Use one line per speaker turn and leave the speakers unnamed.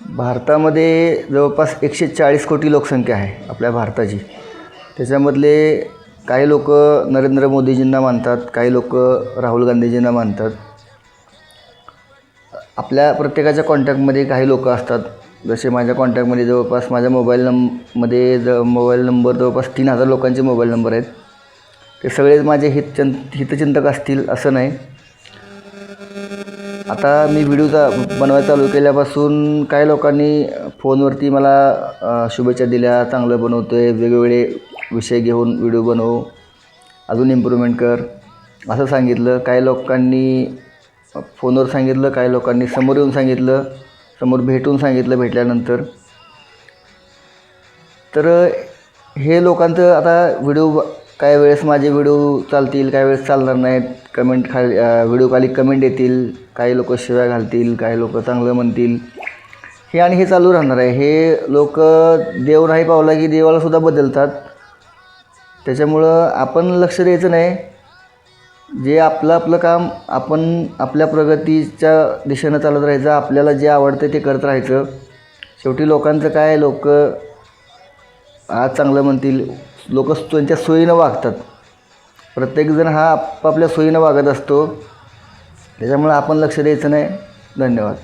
भारतामध्ये जवळपास 140 कोटी लोकसंख्या आहे आपल्या भारताची. त्याच्यामधले काही लोक नरेंद्र मोदीजींना मानतात, काही लोक राहुल गांधीजींना मानतात. आपल्या प्रत्येकाच्या कॉन्टॅक्टमध्ये काही लोक असतात. जसे माझ्या कॉन्टॅक्टमध्ये जवळपास माझ्या मोबाईल नंबर जवळपास 3000 लोकांचे मोबाईल नंबर आहेत. ते सगळेच माझे हितचिंतक असतील असं नाही. आता मी व्हिडिओ बनवायला चालू केल्यापासून काही लोकांनी फोनवरती मला शुभेच्छा दिल्या, चांगलं बनवतो आहे, वेगवेगळे विषय घेऊन व्हिडिओ बनव, अजून इम्प्रूव्हमेंट कर असं सांगितलं. काही लोकांनी फोनवर सांगितलं, काही लोकांनी समोर येऊन सांगितलं, समोर भेटून सांगितलं भेटल्यानंतर. तर हे लोकांचं आता व्हिडिओ काही वेळेस माझे व्हिडिओ चालतील, काही वेळेस चालणार नाहीत. कमेंट खाली व्हिडिओ खाली कमेंट येतील, काही लोक शिव्या घालतील, काही लोक चांगलं म्हणतील. हे चालू राहणार आहे. हे लोक देव नाही पावला की देवालासुद्धा बदलतात. त्याच्यामुळं आपण लक्ष द्यायचं नाही. जे आपलं काम आपण आपल्या प्रगतीच्या दिशेनं चालत राहायचं. आपल्याला जे आवडतं ते करत राहायचं. शेवटी लोकांचं काय, लोक आज चांगलं म्हणतील, लोक त्यांच्या सोयीनं वागतात. प्रत्येकजण हा आपापल्या सोयीनं वागत असतो. त्याच्यामुळे आपण लक्ष द्यायचं नाही. धन्यवाद.